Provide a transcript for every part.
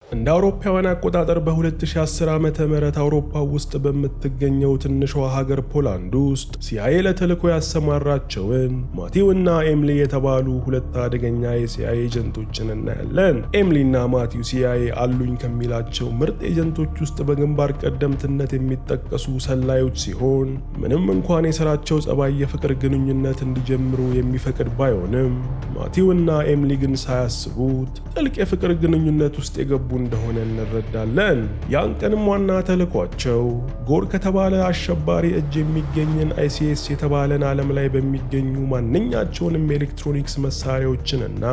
እንደ አውሮፓውያን አቆጣጠር በ2010 ዓመተ ምህረት አውሮፓ ውስጥ በምትገኘው ትንሿ ሀገር ፖላንድ ውስጥ ሲአይኤ ለተልዕኮ ያሰማራቸውን ማቲው እና ኤሚሊ የተባሉ ሁለት አደገኛ የሲአይኤ ኤጀንቶችን እናያለን። ኤሚሊና ማቲው ሲአይኤ አሉኝ ከሚላቸው ምርጥ ኤጀንቶች ውስጥ በግንባር ቀደምትነት የሚጠቀሱ ሰላዮች ሲሆን ምንም እንኳን የሥራቸው ጸባይ የፍቅር ግንኙነት እንዲጀምሩ የሚፈቅድ ባይሆንም ማቲው እና ኤሚሊ ግን ሳያስቡት ጥልቅ የፍቅር ግንኙነት ውስጥ የገቡ እንደሆነ እንረዳለን። ያን ቀንም ዋና ተልዕኳቸው ጎር ከተባለ አሸባሪ እጅ የሚገኝን አይሲኤስ የተባለን ዓለም ላይ በሚገኙ ማንኛቸውንም ኤሌክትሮኒክስ መሳሪያዎችንና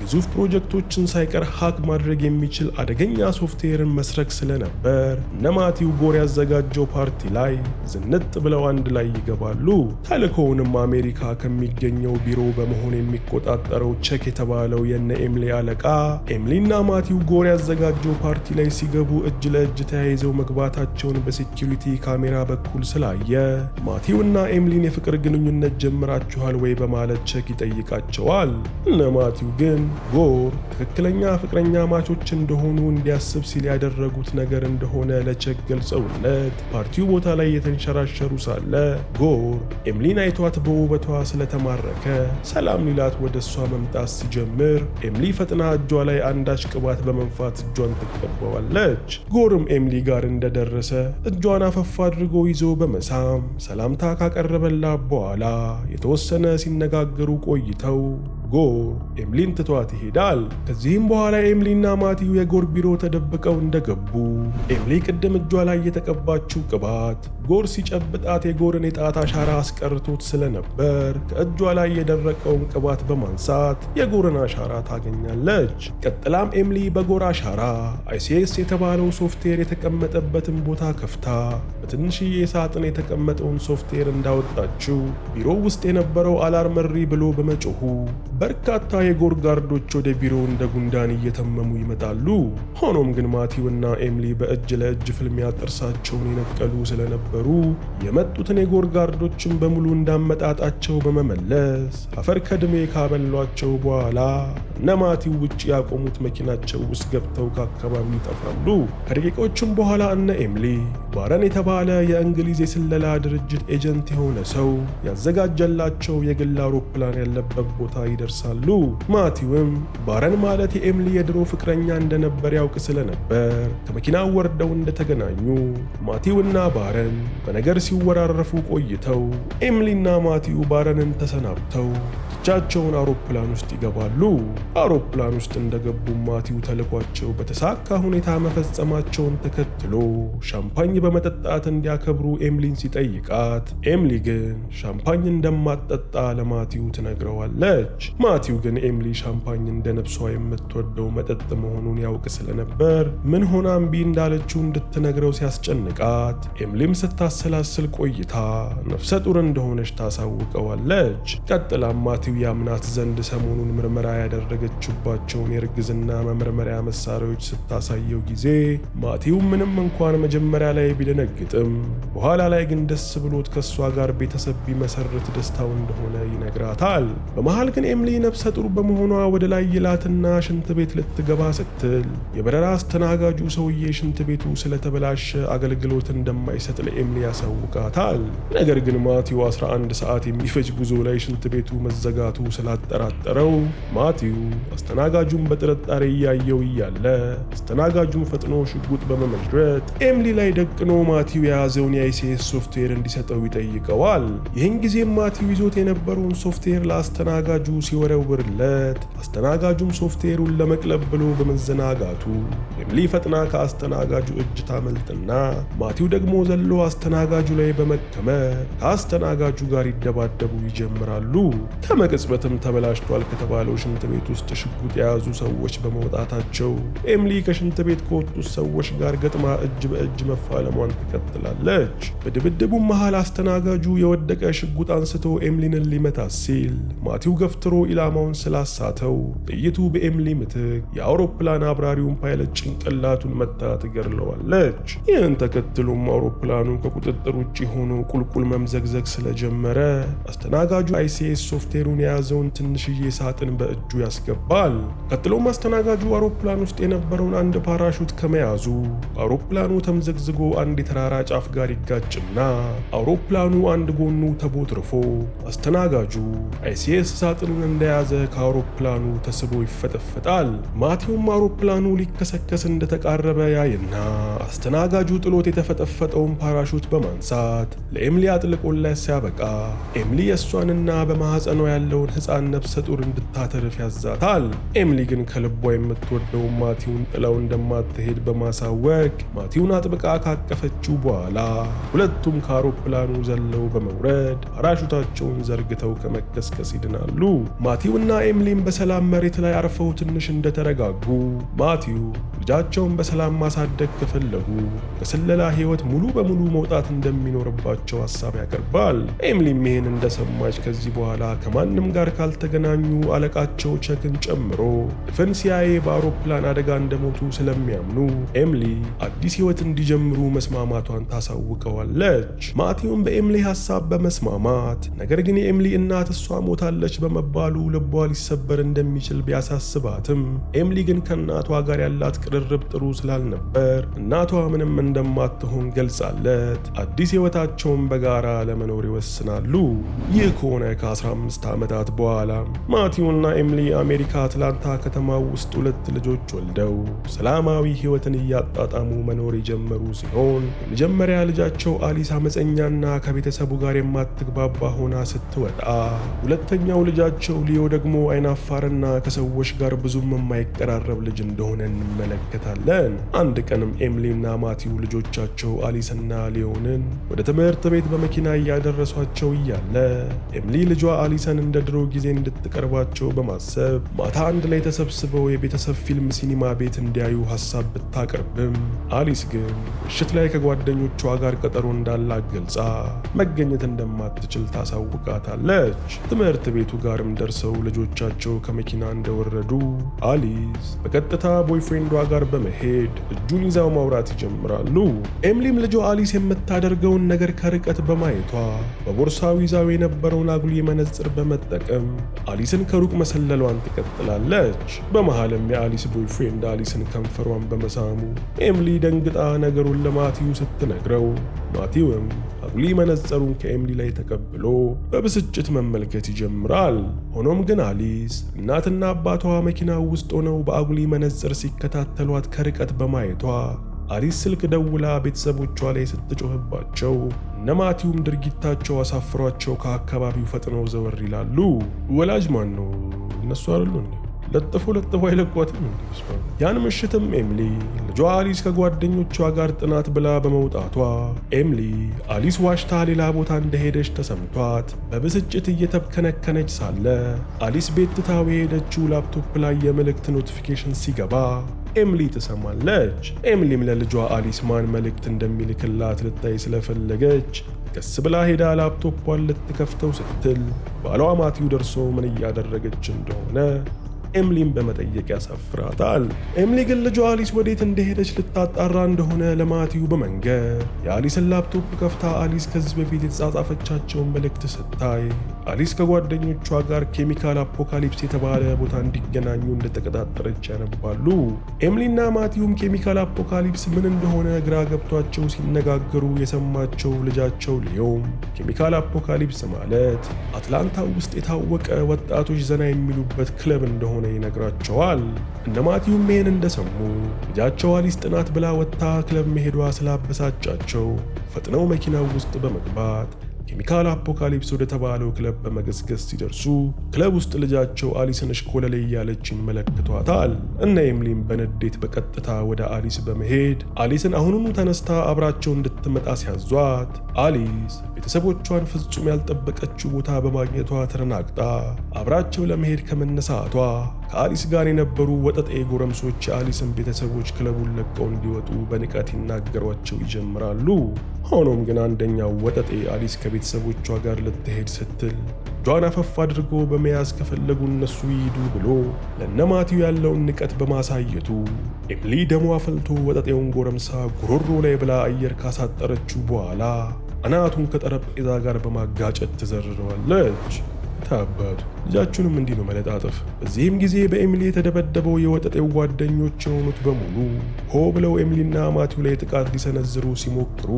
ግዙፍ ፕሮጀክቶችን ሳይቀር ሃክ ማድረግ የሚችል አደገኛ ሶፍትዌርን መስረቅ ስለነበር እነ ማቲው ጎር ያዘጋጀው ፓርቲ ላይ ዝንጥ ብለው አንድ ላይ ይገባሉ። ተልዕኮውንም አሜሪካ ከሚገኘው ቢሮ በመሆን የሚቆጣጠረው ቼክ የተባለው የነ ኤሚሊ አለቃ ኤሚሊና ማቲው ጎር ያዘጋጀው ፓርቲ ላይ ሲገቡ እጅ ለእጅ ተያይዘው መግባታቸውን በሴኩሪቲ ካሜራ በኩል ስላየ ማቲውና ኤሚሊን የፍቅር ግንኙነት ጀምራችኋል ወይ በማለት ቼክ ይጠይቃቸዋል። እነ ማቲው ግን ጎር ትክክለኛ ፍቅረኛ ማቾች እንደሆኑ እንዲያስብ ሲል ያደረጉት ነገር እንደሆነ ለቼክ ገልጸውለት ፓርቲው ቦታ ላይ የተንሸራሸሩ ሳለ ጎር ኤሚሊን አይቷት በውበቷ ስለተማረከ ሰላም ሊላት ወደ እሷ መምጣት ሲጀምር ኤሚሊ ፈጥና እጇ ላይ አንዳች ቅባት በመንፋት እጇን ትቀበዋለች። ጎርም ኤሚሊ ጋር እንደደረሰ እጇን አፈፍ አድርጎ ይዞ በመሳም ሰላምታ ካቀረበላት በኋላ የተወሰነ ሲነጋገሩ ቆይተው ጎር ኤሚሊን ትቷት ይሄዳል። ከዚህም በኋላ ኤሚሊና ማቲው የጎር ቢሮ ተደብቀው እንደገቡ ኤሚሊ ቅድም እጇ ላይ የተቀባችው ቅባት ጎር ሲጨብጣት የጎርን የጣት አሻራ አስቀርቶት ስለነበር ከእጇ ላይ የደረቀውን ቅባት በማንሳት የጎርን አሻራ ታገኛለች። ቀጥላም ኤሚሊ በጎር አሻራ አይሲኤስ የተባለው ሶፍትዌር የተቀመጠበትን ቦታ ከፍታ በትንሽዬ ሳጥን የተቀመጠውን ሶፍትዌር እንዳወጣችው ቢሮ ውስጥ የነበረው አላርም እሪ ብሎ በመጮሁ በርካታ የጎር ጋርዶች ወደ ቢሮ እንደ ጉንዳን እየተመሙ ይመጣሉ። ሆኖም ግን ማቲውና ኤሚሊ በእጅ ለእጅ ፍልሚያ ጥርሳቸውን የነቀሉ ስለነበሩ የመጡትን የጎር ጋርዶችን በሙሉ እንዳመጣጣቸው በመመለስ አፈር ከድሜ ካበሏቸው በኋላ እነ ማቲው ውጭ ያቆሙት መኪናቸው ውስጥ ገብተው ከአካባቢው ይጠፋሉ። ከደቂቃዎችም በኋላ እነ ኤሚሊ ባረን የተባለ የእንግሊዝ የስለላ ድርጅት ኤጀንት የሆነ ሰው ያዘጋጀላቸው የግል አውሮፕላን ያለበት ቦታ ይደርሳሉ። ማቲውም ባረን ማለት የኤሚሊ የድሮ ፍቅረኛ እንደነበር ያውቅ ስለነበር ከመኪናው ወርደው እንደተገናኙ ማቲውና ባረን በነገር ሲወራረፉ ቆይተው ኤሚሊና ማቲው ባረንን ተሰናብተው ብቻቸውን አውሮፕላን ውስጥ ይገባሉ። አውሮፕላን ውስጥ እንደገቡ ማቲው ተልዕኳቸው በተሳካ ሁኔታ መፈጸማቸውን ተከትሎ ሻምፓኝ በመጠጣት እንዲያከብሩ ኤሚሊን ሲጠይቃት ኤሚሊ ግን ሻምፓኝ እንደማትጠጣ ለማቲው ትነግረዋለች። ማቲው ግን ኤሚሊ ሻምፓኝ እንደ ነፍሷ የምትወደው መጠጥ መሆኑን ያውቅ ስለነበር ምን ሆና እምቢ እንዳለችው እንድትነግረው ሲያስጨንቃት ኤሚሊም ስታሰላስል ቆይታ ነፍሰ ጡር እንደሆነች ታሳውቀዋለች። ቀጥላም ማቲው ያምናት ዘንድ ሰሞኑን ምርመራ ያደረገችባቸውን የእርግዝና መመርመሪያ መሳሪያዎች ስታሳየው ጊዜ ማቲው ምንም እንኳን መጀመሪያ ላይ ቢደነግጥም በኋላ ላይ ግን ደስ ብሎት ከሷ ጋር ቤተሰብ ቢመሰርት ደስታው እንደሆነ ይነግራታል። በመሃል ግን ኤሚሊ ነፍሰ ጡር በመሆኗ ወደ ላይ ይላትና ሽንት ቤት ልትገባ ስትል የበረራ አስተናጋጁ ሰውዬ ሽንት ቤቱ ስለተበላሸ አገልግሎት እንደማይሰጥ ለኤሚሊ ያሳውቃታል። ነገር ግን ማቲው 11 ሰዓት የሚፈጅ ጉዞ ላይ ሽንት ቤቱ መዘጋቱ ስላጠራጠረው ማቲው አስተናጋጁን በጥርጣሬ እያየው እያለ አስተናጋጁን ፈጥኖ ሽጉጥ በመመድረት ኤሚሊ ላይ ደቅኖ ማቲው የያዘውን የአይሲኤስ ሶፍትዌር እንዲሰጠው ይጠይቀዋል። ይህን ጊዜም ማቲው ይዞት የነበረውን ሶፍትዌር ለአስተናጋጁ ሲወረውርለት አስተናጋጁም ሶፍትዌሩን ለመቅለብ ብሎ በመዘናጋቱ ኤሚሊ ፈጥና ከአስተናጋጁ እጅ ታመልጥና ማቲው ደግሞ ዘሎ አስተናጋጁ ላይ በመከመር ከአስተናጋጁ ጋር ይደባደቡ ይጀምራሉ። ከመቅጽበትም ተበላሽቷል ከተባለው ሽንት ቤት ውስጥ ሽጉጥ የያዙ ሰዎች በመውጣታቸው ኤሚሊ ከሽንት ቤት ከወጡት ሰዎች ጋር ገጥማ እጅ በእጅ መፋለሟን ትቀጥላለች። በድብድቡም መሃል አስተናጋጁ የወደቀ ሽጉጥ አንስቶ ኤሚሊንን ሊመታት ሲል ማቲው ገፍትሮ ኢላማውን ስላሳተው ጥይቱ በኤሚሊ ምትክ የአውሮፕላን አብራሪውን ፓይለት ጭንቅላቱን መታ ትገድለዋለች። ይህን ተከትሎም አውሮፕላኑ ከቁጥጥር ውጭ ሆኖ ቁልቁል መምዘግዘግ ስለጀመረ አስተናጋጁ አይሲኤስ ሶፍትዌሩን የያዘውን ትንሽዬ ሳጥን በእጁ ያስገባል። ያስገባል። ቀጥሎም አስተናጋጁ አውሮፕላን ውስጥ የነበረውን አንድ ፓራሹት ከመያዙ አውሮፕላኑ ተምዘግዝጎ አንድ የተራራ ጫፍ ጋር ይጋጭና አውሮፕላኑ አንድ ጎኑ ተቦትርፎ አስተናጋጁ አይሲኤስ ሳጥኑን እንደያዘ ከአውሮፕላኑ ተስቦ ይፈጠፈጣል። ማቲውም አውሮፕላኑ ሊከሰከስ እንደተቃረበ ያይና አስተናጋጁ ጥሎት የተፈጠፈጠውን ፓራሹት በማንሳት ለኤምሊ አጥልቆለት ሲያበቃ ኤምሊ የእሷንና በማህፀኗ ያለውን ሕፃን ነፍሰ ጡር እንድታተርፍ ያዛታል። ኤምሊ ግን ከልቧ የምትወደውን ማቲውን ጥላው እንደማትሄድ በማሳወቅ ማቲውን አጥብቃ ካቀፈችው በኋላ ሁለቱም ከአውሮፕላኑ ዘለው በመውረድ ፓራሹታቸውን ዘርግተው ከመከስከስ ይድናሉ። ማቲውና ኤምሊም በሰላም መሬት ላይ አርፈው ትንሽ እንደተረጋጉ ማቲው ልጃቸውን በሰላም ማሳደግ ከፈለጉ ከስለላ ህይወት ሙሉ በሙሉ መውጣት እንደሚኖርባቸው ሀሳብ ያቀርባል። ኤምሊም ይህን እንደሰማች ከዚህ በኋላ ከማንም ጋር ካልተገናኙ አለቃቸው ቸክን ጨምሮ ድፍን ሲአይኤ በአውሮፕላን አደጋ እንደሞቱ ስለሚያምኑ ኤምሊ አዲስ ህይወት እንዲጀምሩ መስማማቷን ታሳውቀዋለች። ማቲውም በኤምሊ ሀሳብ በመስማማት ነገር ግን የኤምሊ እናት እሷ ሞታለች በመባሉ ልቧ ሊሰበር እንደሚችል ቢያሳስባትም ኤምሊ ግን ከእናቷ ጋር ያላት ቅርርብ ጥሩ ስላልነበር እናቷ ምንም እንደማትሆን ገልጻለት አዲስ ህይወታቸውን በጋራ ለመኖር ይወስናሉ። ይህ ከሆነ ከ15 ዓመታት በኋላ ማቲውና ኤምሊ አሜሪካ አትላንታ ከተማ ውስጥ 2 ልጆች ወልደው ሰላማዊ ህይወትን እያጣጣሙ መኖር የጀመሩ ሲሆን የመጀመሪያ ልጃቸው አሊስ አመፀኛና ከቤተሰቡ ጋር የማትግባባ ሆና ስትወጣ፣ ሁለተኛው ልጃቸው ሊዮ ደግሞ አይናፋርና ከሰዎች ጋር ብዙም የማይቀራረብ ልጅ እንደሆነ እንመለከታለን። አንድ ቀንም ኤምሊና ማቲው ልጆቻቸው አሊስና ሊዮንን ወደ ትምህርት ቤት በመኪና እያደረሷቸው እያለ ኤምሊ ልጇ አሊሰን እንደ ድሮ ጊዜ እንድትቀርባቸው በማሰብ ማታ አንድ ላይ ተሰብስበው የቤተሰብ ፊልም ሲኒማ ቤት እንዲያዩ ሀሳብ ብታቀርብም አሊስ ግን ምሽት ላይ ከጓደኞቿ ጋር ቀጠሮ እንዳላት ገልጻ መገኘት እንደማትችል ታሳውቃታለች። ትምህርት ቤቱ ጋርም ደርሰው ልጆቻቸው ከመኪና እንደወረዱ አሊስ በቀጥታ ቦይፍሬንዷ ጋር በመሄድ እጁን ይዛው ማውራት ይጀምራሉ። ኤምሊም ልጇ አሊስ የምታደርገውን ነገር ከርቀት በማየቷ በቦርሳው ይዛው የነበረውን አጉሊ መነጽር በመጠቀም አሊስን ከሩቅ መሰለሏን ትቀጥላለች። በመሃልም የአሊስ ቦይፍሬንድ አሊስን ከንፈሯን በመሳሙ ኤምሊ ደንግጣ ነገሩን ለማቲው ስትነግረው ማቲውም አጉሊ መነጽሩን ከኤምሊ ላይ ተቀብሎ በብስጭት መመልከት ይጀምራል። ሆኖም ግን አሊስ እናትና አባቷ መኪና ውስጥ ሆነው በአጉሊ መነጽር ሲከታተሏት ከርቀት በማየቷ አሊስ ስልክ ደውላ ቤተሰቦቿ ላይ ስትጮህባቸው እነ ማቲውም ድርጊታቸው አሳፍሯቸው ከአካባቢው ፈጥነው ዘወር ይላሉ። ወላጅ ማን ነው? እነሱ አይደሉ እንዴ? ለጥፎ አይለቋትም። ያን ምሽትም ኤምሊ ልጇ አሊስ ከጓደኞቿ ጋር ጥናት ብላ በመውጣቷ ኤምሊ አሊስ ዋሽታ ሌላ ቦታ እንደሄደች ተሰምቷት በብስጭት እየተብከነከነች ሳለ አሊስ ቤት ትታው የሄደችው ላፕቶፕ ላይ የመልእክት ኖቲፊኬሽን ሲገባ ኤምሊ ትሰማለች። ኤምሊም ለልጇ አሊስ ማን መልእክት እንደሚልክላት ልታይ ስለፈለገች ቀስ ብላ ሄዳ ላፕቶፑን ልትከፍተው ስትል ባሏ ማቲው ደርሶ ምን እያደረገች እንደሆነ ኤምሊን በመጠየቅ ያሳፍራታል። ኤምሊ ግን ልጇ አሊስ ወዴት እንደሄደች ልታጣራ እንደሆነ ለማቲው በመንገር የአሊስን ላፕቶፕ ከፍታ አሊስ ከዚህ በፊት የተጻጻፈቻቸውን መልእክት ስታይ አሊስ ከጓደኞቿ ጋር ኬሚካል አፖካሊፕስ የተባለ ቦታ እንዲገናኙ እንደተቀጣጠረች ያነባሉ። ኤምሊና ማቲውም ኬሚካል አፖካሊፕስ ምን እንደሆነ ግራ ገብቷቸው ሲነጋገሩ የሰማቸው ልጃቸው ሊዮም ኬሚካል አፖካሊፕስ ማለት አትላንታ ውስጥ የታወቀ ወጣቶች ዘና የሚሉበት ክለብ እንደሆነ ይነግራቸዋል። እነ ማቲውም ይህን እንደሰሙ ልጃቸው አሊስ ጥናት ብላ ወጥታ ክለብ መሄዷ ስላበሳጫቸው ፈጥነው መኪናው ውስጥ በመግባት ኬሚካል አፖካሊፕስ ወደ ተባለው ክለብ በመገስገስ ሲደርሱ ክለብ ውስጥ ልጃቸው አሊስን እሽኮለሌ እያለች ይመለከቷታል። እነ ኤምሊም በንዴት በቀጥታ ወደ አሊስ በመሄድ አሊስን አሁኑኑ ተነስታ አብራቸው እንድትመጣ ሲያዟት አሊስ ቤተሰቦቿን ፍጹም ያልጠበቀችው ቦታ በማግኘቷ ተረናግጣ አብራቸው ለመሄድ ከመነሳቷ ከአሊስ ጋር የነበሩ ወጠጤ ጎረምሶች የአሊስን ቤተሰቦች ክለቡን ለቀው እንዲወጡ በንቀት ይናገሯቸው ይጀምራሉ። ሆኖም ግን አንደኛው ወጠጤ አሊስ ከቤተሰቦቿ ጋር ልትሄድ ስትል እጇን አፈፍ አድርጎ በመያዝ ከፈለጉ እነሱ ይሂዱ ብሎ ለነማቲው ያለውን ንቀት በማሳየቱ ኤምሊ ደሟ ፈልቶ ወጠጤውን ጎረምሳ ጉሮሮ ላይ ብላ አየር ካሳጠረችው በኋላ አናቱን ከጠረጴዛ ጋር በማጋጨት ትዘርረዋለች። ታባቱ ልጃችሁንም እንዲህ ነው መለጣጠፍ። በዚህም ጊዜ በኤሚሊ የተደበደበው የወጠጤው ጓደኞች የሆኑት በሙሉ ሆ ብለው ኤሚሊና ማቲው ላይ ጥቃት ሊሰነዝሩ ሲሞክሩ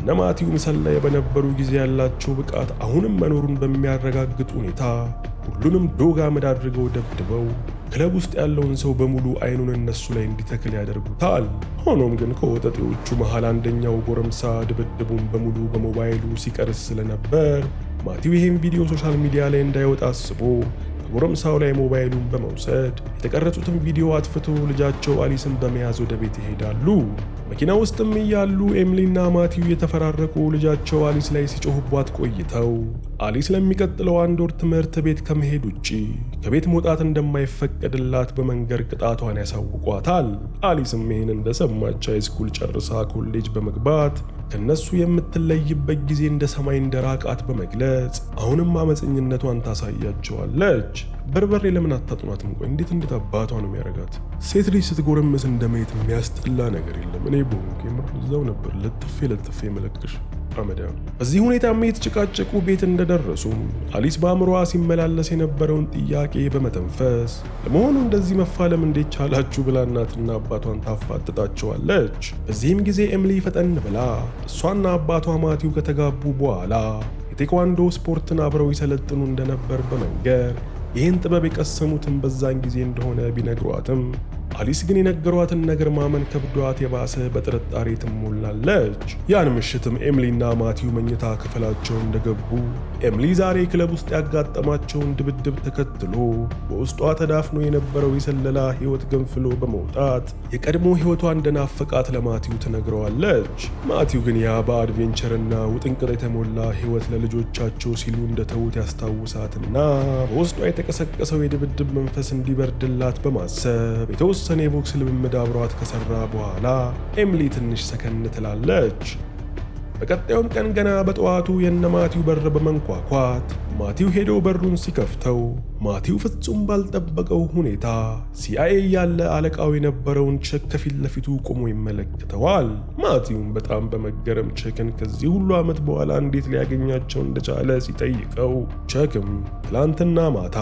እነ ማቲው ምስል ላይ በነበሩ ጊዜ ያላቸው ብቃት አሁንም መኖሩን በሚያረጋግጥ ሁኔታ ሁሉንም ዶግ አመድ አድርገው ደብድበው ክለብ ውስጥ ያለውን ሰው በሙሉ አይኑን እነሱ ላይ እንዲተክል ያደርጉታል። ሆኖም ግን ከወጠጤዎቹ መሃል አንደኛው ጎረምሳ ድብድቡን በሙሉ በሞባይሉ ሲቀርስ ስለነበር ማቲው ይሄን ቪዲዮ ሶሻል ሚዲያ ላይ እንዳይወጣ አስቦ ከጎረምሳው ላይ ሞባይሉን በመውሰድ የተቀረጹትን ቪዲዮ አጥፍቶ ልጃቸው አሊስን በመያዝ ወደ ቤት ይሄዳሉ። መኪና ውስጥም እያሉ ኤሚሊና ማቲው የተፈራረቁ ልጃቸው አሊስ ላይ ሲጮህቧት ቆይተው አሊስ ለሚቀጥለው 1 ወር ትምህርት ቤት ከመሄድ ውጪ ከቤት መውጣት እንደማይፈቀድላት በመንገር ቅጣቷን ያሳውቋታል። አሊስም ይህን እንደሰማች ሃይስኩል ጨርሳ ኮሌጅ በመግባት ከነሱ የምትለይበት ጊዜ እንደ ሰማይ እንደራቃት በመግለጽ አሁንም አመፀኝነቷን ታሳያቸዋለች። በርበሬ ለምን አታጥኗትም? ቆይ እንዴት አባቷ ነው የሚያረጋት? ሴት ልጅ ስትጎረምስ እንደማየት የሚያስጠላ ነገር የለም። እኔ በሆንኩ የምር እዛው ነበር ለጥፌ መለክሽ አመዳም። በዚህ ሁኔታም የተጨቃጨቁ ቤት እንደደረሱም አሊስ በአእምሮዋ ሲመላለስ የነበረውን ጥያቄ በመተንፈስ ለመሆኑ እንደዚህ መፋለም እንዴት ቻላችሁ ብላ እናትና አባቷን ታፋጥጣቸዋለች። በዚህም ጊዜ ኤሚሊ ፈጠን ብላ እሷና አባቷ ማቲው ከተጋቡ በኋላ የቴኳንዶ ስፖርትን አብረው ይሰለጥኑ እንደነበር በመንገር ይህን ጥበብ የቀሰሙትን በዛን ጊዜ እንደሆነ ቢነግሯትም አሊስ ግን የነገሯትን ነገር ማመን ከብዷት የባሰ በጥርጣሬ ትሞላለች። ያን ምሽትም ኤሚሊና ማቲው መኝታ ክፍላቸው እንደገቡ ኤሚሊ ዛሬ ክለብ ውስጥ ያጋጠማቸውን ድብድብ ተከትሎ በውስጧ ተዳፍኖ የነበረው የሰለላ ሕይወት ገንፍሎ በመውጣት የቀድሞ ሕይወቷ እንደናፈቃት ለማቲው ትነግረዋለች። ማቲው ግን ያ በአድቬንቸርና ውጥንቅጥ የተሞላ ሕይወት ለልጆቻቸው ሲሉ እንደተዉት ያስታውሳትና በውስጧ የተቀሰቀሰው የድብድብ መንፈስ እንዲበርድላት በማሰብ የተወሰነ የቦክስ ልምምድ አብሯት ከሰራ በኋላ ኤሚሊ ትንሽ ሰከን ትላለች። በቀጣዩም ቀን ገና በጠዋቱ የነ ማቲው በር በመንኳኳት ማቲው ሄዶ በሩን ሲከፍተው ማቲው ፍጹም ባልጠበቀው ሁኔታ ሲአይኤ ያለ አለቃው የነበረውን ቸክ ከፊት ለፊቱ ቆሞ ይመለከተዋል። ማቲውም በጣም በመገረም ቸክን ከዚህ ሁሉ ዓመት በኋላ እንዴት ሊያገኛቸው እንደቻለ ሲጠይቀው ቸክም ትላንትና ማታ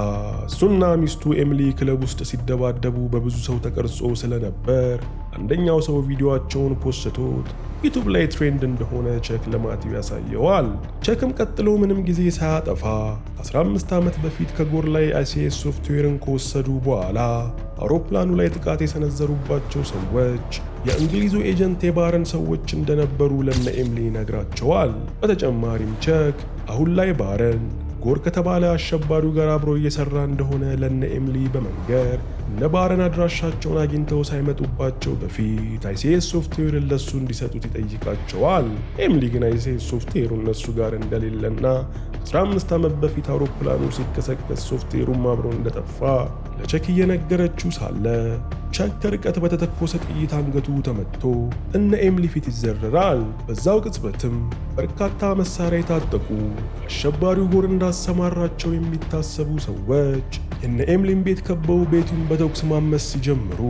እሱና ሚስቱ ኤሚሊ ክለብ ውስጥ ሲደባደቡ በብዙ ሰው ተቀርጾ ስለነበር አንደኛው ሰው ቪዲዮአቸውን ፖስቶት ዩቲዩብ ላይ ትሬንድ እንደሆነ ቸክ ለማቲው ያሳየዋል። ቸክም ቀጥሎ ምንም ጊዜ ሳያጠፋ ከ15 ዓመት በፊት ከጎር ላይ አይሲኤስ ሶፍትዌርን ከወሰዱ በኋላ አውሮፕላኑ ላይ ጥቃት የሰነዘሩባቸው ሰዎች የእንግሊዙ ኤጀንት የባረን ሰዎች እንደነበሩ ለነ ኤሚሊ ይነግራቸዋል። በተጨማሪም ቸክ አሁን ላይ ባረን ጎር ከተባለ አሸባሪው ጋር አብሮ እየሰራ እንደሆነ ለነ ኤሚሊ በመንገር እነ ባረን አድራሻቸውን አግኝተው ሳይመጡባቸው በፊት አይሲኤስ ሶፍትዌርን ለሱ እንዲሰጡት ይጠይቃቸዋል። ኤሚሊ ግን አይሲኤስ ሶፍትዌሩ እነሱ ጋር እንደሌለና 15 ዓመት በፊት አውሮፕላኑ ሲከሰከስ ሶፍትዌሩም አብሮ እንደጠፋ ለቸክ እየነገረችው ሳለ ቸክ ከርቀት በተተኮሰ ጥይት አንገቱ ተመትቶ እነ ኤሚሊ ፊት ይዘረራል። በዛው ቅጽበትም በርካታ መሳሪያ የታጠቁ አሸባሪው ጎር እንዳሰማራቸው የሚታሰቡ ሰዎች የነ ኤሚሊን ቤት ከበው ቤቱን በተኩስ ማመስ ሲጀምሩ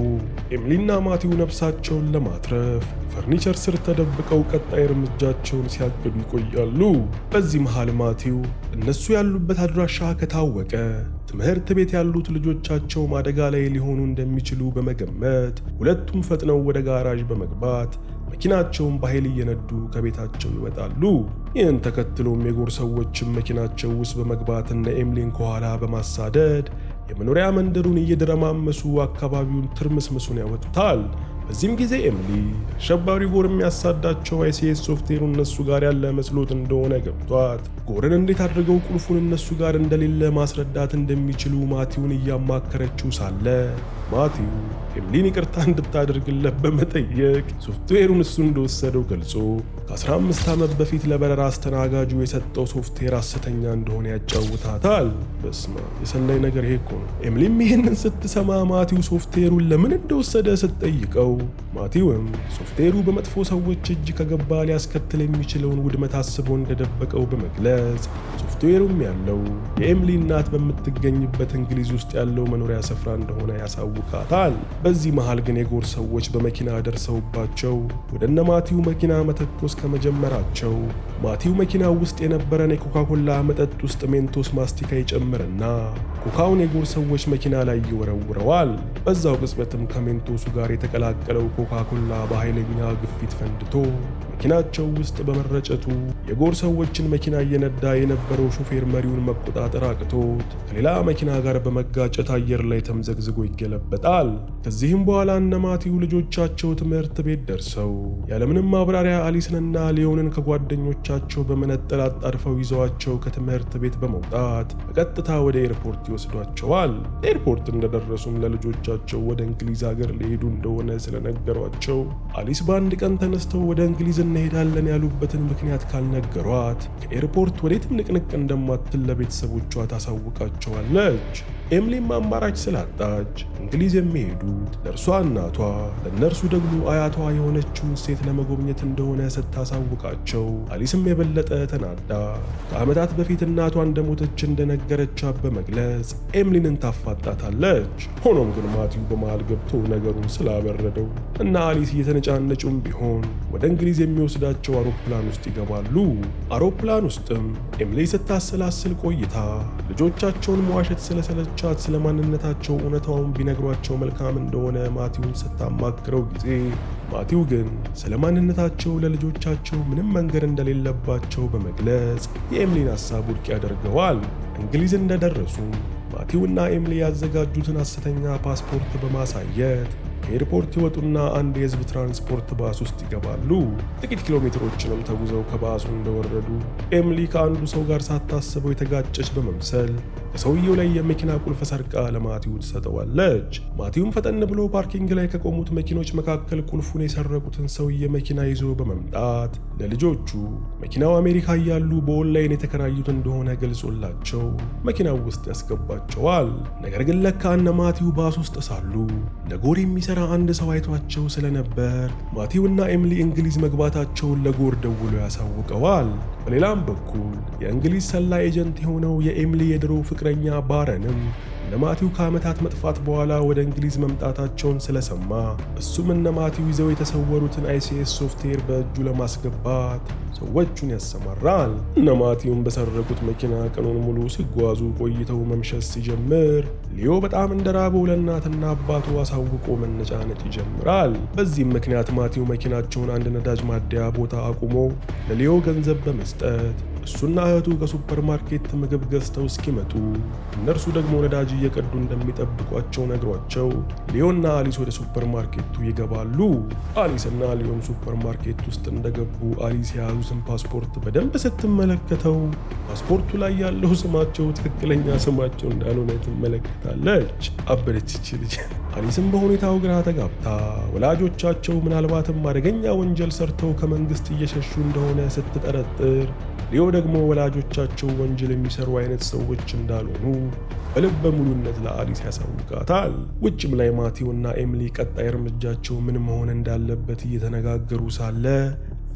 ኤሚሊና ማቲው ነፍሳቸውን ለማትረፍ ፈርኒቸር ስር ተደብቀው ቀጣይ እርምጃቸውን ሲያቅዱ ይቆያሉ። በዚህ መሃል ማቲው እነሱ ያሉበት አድራሻ ከታወቀ ትምህርት ቤት ያሉት ልጆቻቸው አደጋ ላይ ሊሆኑ እንደሚችሉ በመገመት ሁለቱም ፈጥነው ወደ ጋራዥ በመግባት መኪናቸውን በኃይል እየነዱ ከቤታቸው ይወጣሉ። ይህን ተከትሎም የጎር ሰዎችም መኪናቸው ውስጥ በመግባት እነ ኤሚሊን ከኋላ በማሳደድ የመኖሪያ መንደሩን እየደረማመሱ አካባቢውን ትርምስምሱን ያወጡታል። በዚህም ጊዜ ኤሚሊ አሸባሪው ጎር የሚያሳዳቸው አይሲኤስ ሶፍትዌሩ እነሱ ጋር ያለ መስሎት እንደሆነ ገብቷት ጎርን እንዴት አድርገው ቁልፉን እነሱ ጋር እንደሌለ ማስረዳት እንደሚችሉ ማቲውን እያማከረችው ሳለ ማቲው ኤሚሊን ይቅርታ እንድታደርግለት በመጠየቅ ሶፍትዌሩን እሱ እንደወሰደው ገልጾ ከ15 ዓመት በፊት ለበረራ አስተናጋጁ የሰጠው ሶፍትዌር ሐሰተኛ እንደሆነ ያጫውታታል። በስመ አብ የሰላይ ነገር ይሄ እኮ ነው። ኤሚሊም ይህንን ስትሰማ ማቲው ሶፍትዌሩን ለምን እንደወሰደ ስትጠይቀው ማቲውም ሶፍትዌሩ በመጥፎ ሰዎች እጅ ከገባ ሊያስከትል የሚችለውን ውድመት አስቦ እንደደበቀው በመግለጽ ሶፍትዌሩም ያለው የኤምሊ እናት በምትገኝበት እንግሊዝ ውስጥ ያለው መኖሪያ ስፍራ እንደሆነ ያሳውቃታል። በዚህ መሃል ግን የጎር ሰዎች በመኪና ደርሰውባቸው ወደ እነ ማቲው መኪና መተኮስ ከመጀመራቸው ማቲው መኪናው ውስጥ የነበረን የኮካኮላ መጠጥ ውስጥ ሜንቶስ ማስቲካ ይጨምርና ኮካውን የጎር ሰዎች መኪና ላይ ይወረውረዋል። በዛው ቅጽበትም ከሜንቶሱ ጋር የተቀላቀለው ኮካኮላ በኃይለኛ ግፊት ፈንድቶ መኪናቸው ውስጥ በመረጨቱ የጎር ሰዎችን መኪና እየነዳ የነበረው ሾፌር መሪውን መቆጣጠር አቅቶት ከሌላ መኪና ጋር በመጋጨት አየር ላይ ተምዘግዝጎ ይገለበጣል። ከዚህም በኋላ እነ ማቲው ልጆቻቸው ትምህርት ቤት ደርሰው ያለምንም ማብራሪያ አሊስንና ሊዮንን ከጓደኞቻቸው በመነጠል አጣድፈው ይዘዋቸው ከትምህርት ቤት በመውጣት በቀጥታ ወደ ኤርፖርት ይወስዷቸዋል። ኤርፖርት እንደደረሱም ለልጆቻቸው ወደ እንግሊዝ ሀገር ሊሄዱ እንደሆነ ስለነገሯቸው አሊስ በአንድ ቀን ተነስተው ወደ እንግሊዝ እንሄዳለን ያሉበትን ምክንያት ካልነገሯት ከኤርፖርት ወዴትም ንቅንቅ እንደማትል ለቤተሰቦቿ ታሳውቃቸዋለች። ኤምሊም አማራጭ ስላጣች እንግሊዝ የሚሄዱት ለእርሷ እናቷ ለእነርሱ ደግሞ አያቷ የሆነችውን ሴት ለመጎብኘት እንደሆነ ስታሳውቃቸው አሊስም የበለጠ ተናዳ ከዓመታት በፊት እናቷ እንደሞተች እንደነገረቻት በመግለጽ ኤምሊንን ታፋጣታለች። ሆኖም ግን ማቲው በመሃል ገብቶ ነገሩን ስላበረደው እና አሊስ እየተነጫነጩም ቢሆን ወደ እንግሊዝ የሚወስዳቸው አውሮፕላን ውስጥ ይገባሉ። አውሮፕላን ውስጥም ኤምሊ ስታሰላስል ቆይታ ልጆቻቸውን መዋሸት ስለሰለቻት ስለማንነታቸው እውነታውን ቢነግሯቸው መልካም እንደሆነ ማቲውን ስታማክረው ጊዜ ማቲው ግን ስለማንነታቸው ለልጆቻቸው ምንም መንገር እንደሌለባቸው በመግለጽ የኤምሊን ሐሳብ ውድቅ ያደርገዋል። እንግሊዝ እንደደረሱ ማቲውና ኤምሊ ያዘጋጁትን ሐሰተኛ ፓስፖርት በማሳየት ከኤርፖርት ይወጡና አንድ የህዝብ ትራንስፖርት ባስ ውስጥ ይገባሉ። ጥቂት ኪሎ ሜትሮችንም ተጉዘው ከባሱ እንደወረዱ ኤምሊ ከአንዱ ሰው ጋር ሳታስበው የተጋጨች በመምሰል ከሰውየው ላይ የመኪና ቁልፍ ሰርቃ ለማቲው ትሰጠዋለች። ማቲውም ፈጠን ብሎ ፓርኪንግ ላይ ከቆሙት መኪኖች መካከል ቁልፉን የሰረቁትን ሰውዬ መኪና ይዞ በመምጣት ለልጆቹ መኪናው አሜሪካ እያሉ በኦንላይን የተከራዩት እንደሆነ ገልጾላቸው መኪናው ውስጥ ያስገባቸዋል። ነገር ግን ለካ እነ ማቲው ባስ ውስጥ ሳሉ ለጎር የሚሰራ አንድ ሰው አይቷቸው ስለነበር ማቲውና ኤምሊ እንግሊዝ መግባታቸውን ለጎር ደውሎ ያሳውቀዋል። በሌላም በኩል የእንግሊዝ ሰላይ ኤጀንት የሆነው የኤምሊ የድሮ ፍቅረኛ ባረንም እነ ማቲው ከዓመታት መጥፋት በኋላ ወደ እንግሊዝ መምጣታቸውን ስለሰማ እሱም እነ ማቲው ይዘው የተሰወሩትን ICS ሶፍትዌር በእጁ ለማስገባት ሰዎቹን ያሰማራል። እነ ማቲውም በሰረቁት መኪና ቀኑን ሙሉ ሲጓዙ ቆይተው መምሸት ሲጀምር ሊዮ በጣም እንደራበው ለእናትና አባቱ አሳውቆ መነጫነጭ ይጀምራል። በዚህም ምክንያት ማቲው መኪናቸውን አንድ ነዳጅ ማደያ ቦታ አቁሞ ለሊዮ ገንዘብ በመስጠት እሱና እህቱ ከሱፐር ማርኬት ምግብ ገዝተው እስኪመጡ እነርሱ ደግሞ ነዳጅ እየቀዱ እንደሚጠብቋቸው ነግሯቸው ሊዮና አሊስ ወደ ሱፐር ማርኬቱ ይገባሉ። አሊስና ሊዮም ሱፐር ማርኬት ውስጥ እንደገቡ አሊስ የያዙትን ፓስፖርት በደንብ ስትመለከተው ፓስፖርቱ ላይ ያለው ስማቸው ትክክለኛ ስማቸው እንዳልሆነ ትመለከታለች። አበደች ልጅ። አሊስም በሁኔታው ግራ ተጋብታ ወላጆቻቸው ምናልባትም አደገኛ ወንጀል ሰርተው ከመንግስት እየሸሹ እንደሆነ ስትጠረጥር ሊዮ ደግሞ ወላጆቻቸው ወንጀል የሚሰሩ አይነት ሰዎች እንዳልሆኑ በልበ ሙሉነት ለአሊስ ያሳውቃታል። ውጭም ላይ ማቲውና ኤምሊ ቀጣይ እርምጃቸው ምን መሆን እንዳለበት እየተነጋገሩ ሳለ